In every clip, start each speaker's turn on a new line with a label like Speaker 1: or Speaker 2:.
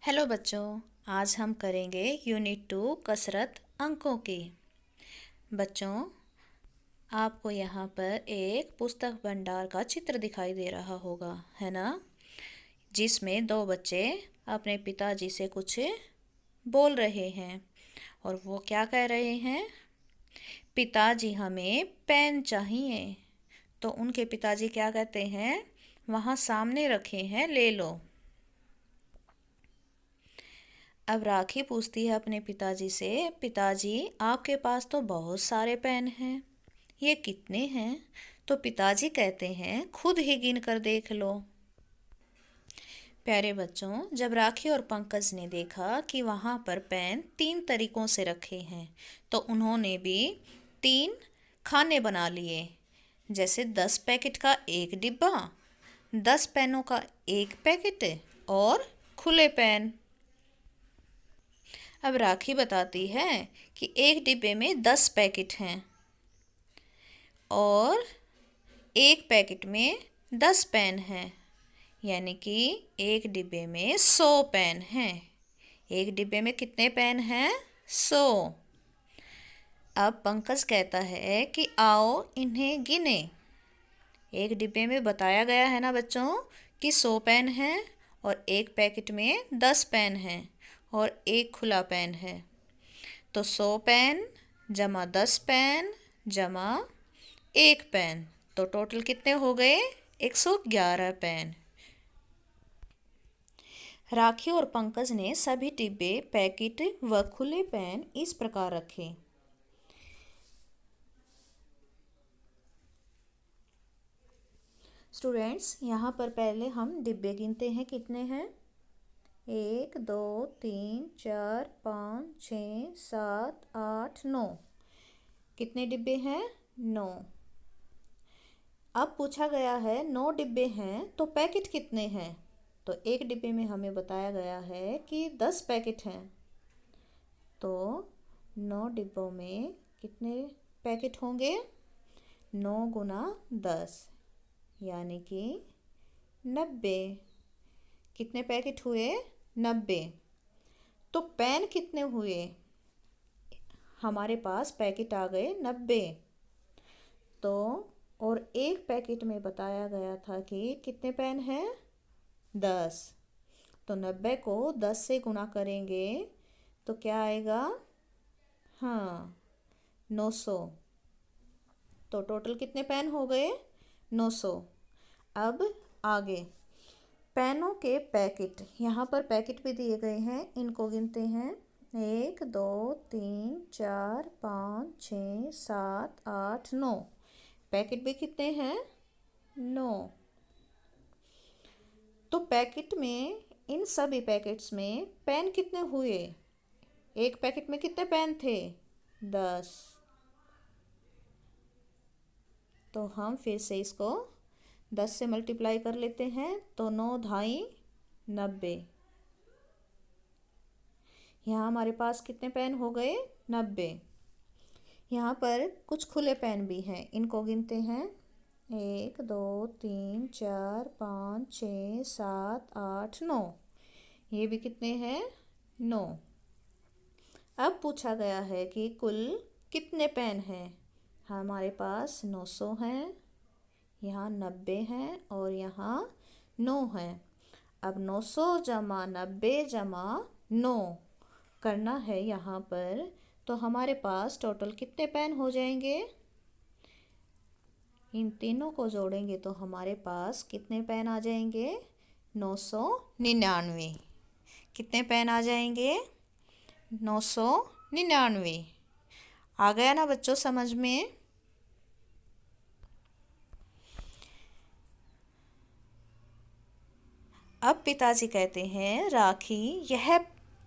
Speaker 1: Hello बच्चों, आज हम करेंगे यूनिट 2 कसरत अंकों की। बच्चों, आपको यहाँ पर एक पुस्तक भंडार का चित्र दिखाई दे रहा होगा, है ना? जिसमें दो बच्चे अपने पिताजी से कुछ बोल रहे हैं और वो क्या कह रहे हैं? पिताजी हमें पेन चाहिए। तो उनके पिताजी क्या कहते हैं? वहाँ सामने रखे हैं, ले लो। अब राखी पूछती है अपने पिताजी से, पिताजी आपके पास तो बहुत सारे पेन हैं, ये कितने हैं? तो पिताजी कहते हैं खुद ही गिन कर देख लो। प्यारे बच्चों, जब राखी और पंकज ने देखा कि वहाँ पर पेन 3 तरीकों से रखे हैं, तो उन्होंने भी 3 खाने बना लिए। जैसे 10 पैकेट का एक डिब्बा, 10 पेनों का एक पैकेट और खुले पेन। अब राखी बताती है कि एक डिब्बे में 10 पैकेट हैं और एक पैकेट में 10 पेन हैं, यानी कि एक डिब्बे में 100 पेन हैं। एक डिब्बे में कितने पेन हैं? 100। अब पंकज कहता है कि आओ इन्हें गिने। एक डिब्बे में बताया गया है ना बच्चों कि 100 पेन हैं और एक पैकेट में 10 पेन हैं और एक खुला पेन है। तो 100 पेन जमा 10 पेन जमा एक पेन, तो टोटल कितने हो गए? 111 पेन। राखी और पंकज ने सभी डिब्बे, पैकेट व खुले पेन इस प्रकार रखे। स्टूडेंट्स, यहाँ पर पहले हम डिब्बे गिनते हैं, कितने हैं? 1 2 3 4 5 6 7 8 9। कितने डिब्बे हैं? 9। अब पूछा गया है 9 डिब्बे हैं तो पैकेट कितने हैं? तो एक डिब्बे में हमें बताया गया है कि 10 पैकेट हैं। तो 9 डिब्बों में कितने पैकेट होंगे? 9 गुना 10 यानी कि 90। कितने पैकेट हुए? 90। तो पेन कितने हुए? हमारे पास पैकेट आ गए 90। तो और एक पैकेट में बताया गया था कि कितने पेन हैं? 10। तो 90 को 10 से गुणा करेंगे तो क्या आएगा? हाँ, 900। तो टोटल कितने पेन हो गए? 900। अब आगे पेनों के पैकेट, यहाँ पर पैकेट भी दिए गए हैं, इनको गिनते हैं। 1 2 3 4 5 6 7 8 9। पैकेट भी कितने हैं? 9। तो पैकेट में, इन सभी पैकेट्स में पेन कितने हुए? एक पैकेट में कितने पेन थे? 10। तो हम फिर से इसको 10 से मल्टीप्लाई कर लेते हैं, तो 9 ढाई 90। यहाँ हमारे पास कितने पेन हो गए? 90। यहाँ पर कुछ खुले पेन भी हैं, इनको गिनते हैं। 1 2 3 4 5 6 7 8 9। ये भी कितने हैं? 9। अब पूछा गया है कि कुल कितने पेन हैं? हमारे पास 900 हैं, यहाँ 90 हैं और यहाँ 9 हैं। अब 900 जमा 90 जमा 9 करना है यहाँ पर, तो हमारे पास टोटल कितने पेन हो जाएंगे? इन तीनों को जोड़ेंगे तो हमारे पास कितने पेन आ जाएंगे? 999। कितने पेन आ जाएंगे? 999। आ गया ना बच्चों समझ में? अब पिताजी कहते हैं राखी, यह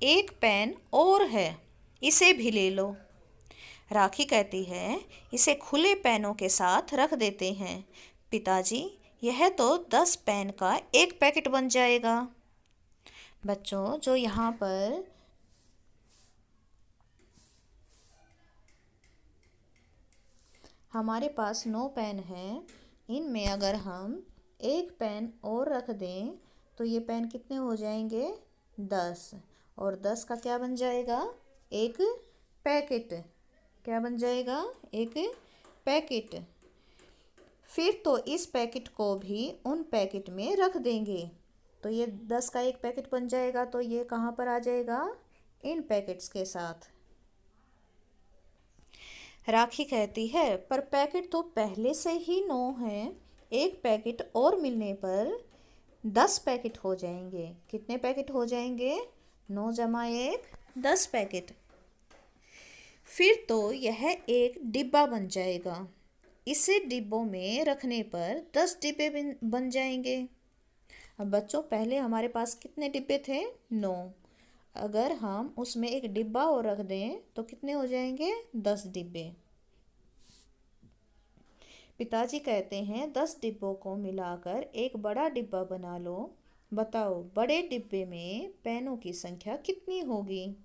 Speaker 1: एक पेन और है, इसे भी ले लो। राखी कहती है इसे खुले पेनों के साथ रख देते हैं। पिताजी, यह तो 10 पेन का एक पैकेट बन जाएगा। बच्चों, जो यहाँ पर हमारे पास 9 पेन हैं, इनमें अगर हम एक पेन और रख दें तो ये पेन कितने हो जाएंगे? 10। और 10 का क्या बन जाएगा? एक पैकेट। क्या बन जाएगा? एक पैकेट। फिर तो इस पैकेट को भी उन पैकेट में रख देंगे, तो ये 10 का एक पैकेट बन जाएगा। तो ये कहाँ पर आ जाएगा? इन पैकेट्स के साथ। राखी कहती है, पर पैकेट तो पहले से ही 9 हैं, एक पैकेट और मिलने पर 10 पैकेट हो जाएंगे। कितने पैकेट हो जाएंगे? 9 जमा 1, 10 पैकेट। फिर तो यह एक डिब्बा बन जाएगा। इसे डिब्बों में रखने पर 10 डिब्बे बन जाएंगे। अब बच्चों, पहले हमारे पास कितने डिब्बे थे? 9। अगर हम उसमें एक डिब्बा और रख दें तो कितने हो जाएंगे? 10 डिब्बे। पिताजी कहते हैं 10 डिब्बों को मिलाकर एक बड़ा डिब्बा बना लो। बताओ, बड़े डिब्बे में पेनों की संख्या कितनी होगी?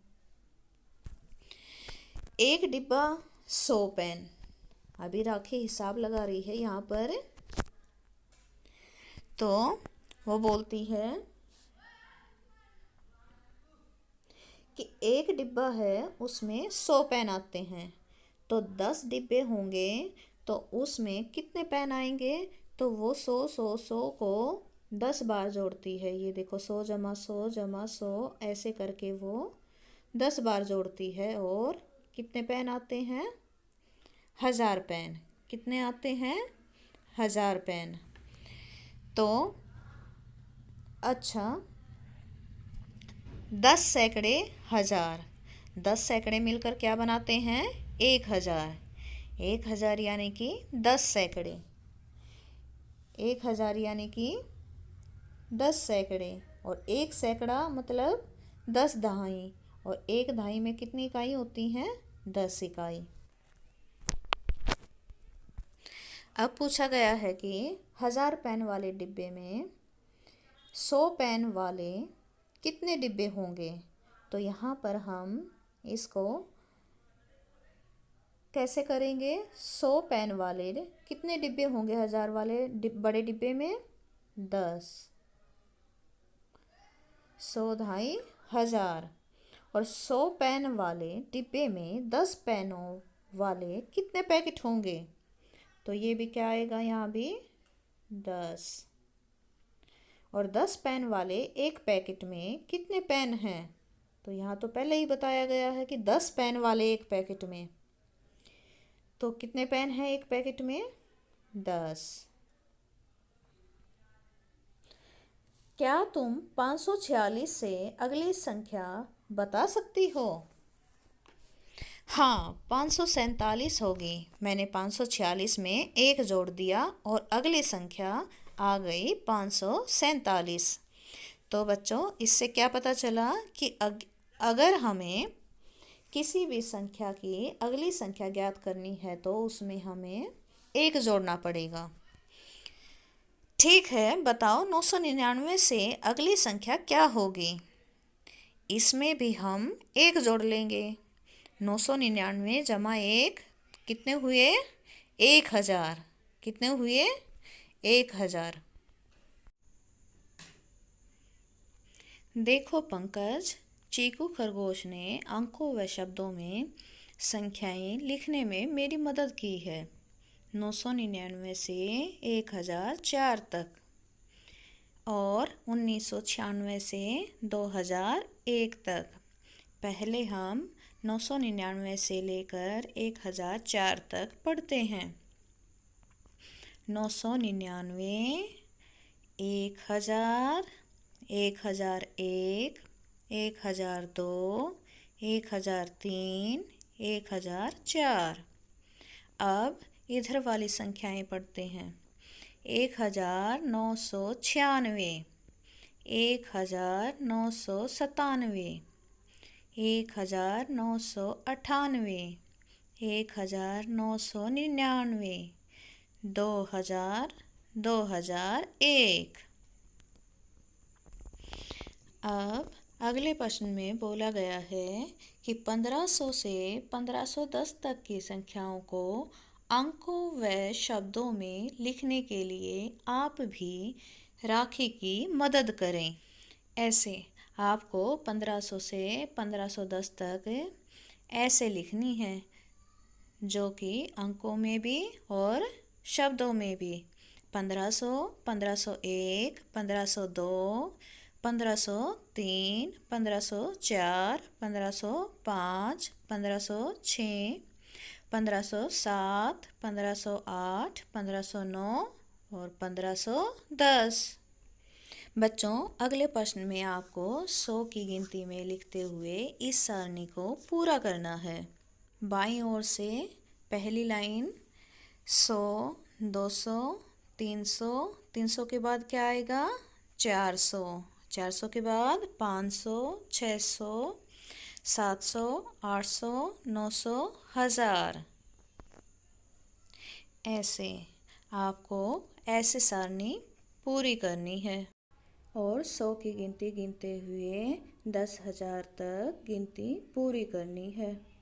Speaker 1: एक डिब्बा 100 पेन। अभी राखी हिसाब लगा रही है यहाँ पर। तो वो बोलती है कि एक डिब्बा है, उसमें 100 पेन आते हैं, तो 10 डिब्बे होंगे तो उसमें कितने पेन आएंगे? तो वो 100 को 10 बार जोड़ती है। ये देखो, 100 जमा 100 जमा 100 ऐसे करके वो 10 बार जोड़ती है। और कितने पेन आते हैं? 1000 पेन। कितने आते हैं? 1000 पेन। तो अच्छा, 10 सैकड़े 1000। 10 सैकड़े मिलकर क्या बनाते हैं? 1000। 1000 यानी कि 10 सैकड़े। 1000 यानी कि 10 सैकड़े। और एक सैकड़ा मतलब 10 दहाई। और एक दहाई में कितनी इकाई होती हैं? 10 इकाई। अब पूछा गया है कि 1000 पेन वाले डिब्बे में 100 पेन वाले कितने डिब्बे होंगे? तो यहाँ पर हम इसको कैसे करेंगे? 100 पेन वाले कितने डिब्बे होंगे 1000 वाले बड़े डिब्बे में? 10। 100 दहाई 1000। और 100 पेन वाले डिब्बे में 10 पेनों वाले कितने पैकेट होंगे? तो ये भी क्या आएगा? यहाँ भी 10। और 10 पेन वाले एक पैकेट में कितने पेन हैं? तो यहाँ तो पहले ही बताया गया है कि 10 पेन वाले एक पैकेट में। तो कितने पेन हैं एक पैकेट में? 10। क्या तुम 546 से अगली संख्या बता सकती हो? हाँ, 547 होगी। मैंने 546 में एक जोड़ दिया और अगली संख्या आ गई 547। तो बच्चों, इससे क्या पता चला कि अगर हमें किसी भी संख्या की अगली संख्या ज्ञात करनी है तो उसमें हमें एक जोड़ना पड़ेगा। ठीक है, बताओ 999 से अगली संख्या क्या होगी? इसमें भी हम एक जोड़ लेंगे। 999 जमा 1 कितने हुए? 1000। कितने हुए? 1000। देखो पंकज, चीकू खरगोश ने अंकों व शब्दों में संख्याएं लिखने में मेरी मदद की है। 999 से 1004 तक और 1996 से 2001 तक। पहले हम 999 से लेकर 1004 तक पढ़ते हैं। 999, 1000, 1001, 1002, 1003, 1004। अब इधर वाली संख्याएं पढ़ते हैं। 1996, 1997, 1998, 1999, 2000, 2001। अब अगले प्रश्न में बोला गया है कि 1500 से 1510 तक की संख्याओं को अंकों व शब्दों में लिखने के लिए आप भी राखी की मदद करें। ऐसे आपको 1500 से 1510 तक ऐसे लिखनी है, जो कि अंकों में भी और शब्दों में भी। 1500, 1501, 1502, 1503, 1504, 1505, 1506, 1507, 1508, 1509 और 1510। बच्चों, अगले प्रश्न में आपको 100 की गिनती में लिखते हुए इस सारणी को पूरा करना है। बाईं ओर से पहली लाइन 100, 200, 300, 300 के बाद क्या आएगा? 400, 400 के बाद 500, 600, 700, 800, 900, 1000। ऐसे आपको ऐसे सारणी पूरी करनी है और 100 की गिनती गिनते हुए 10,000 तक गिनती पूरी करनी है।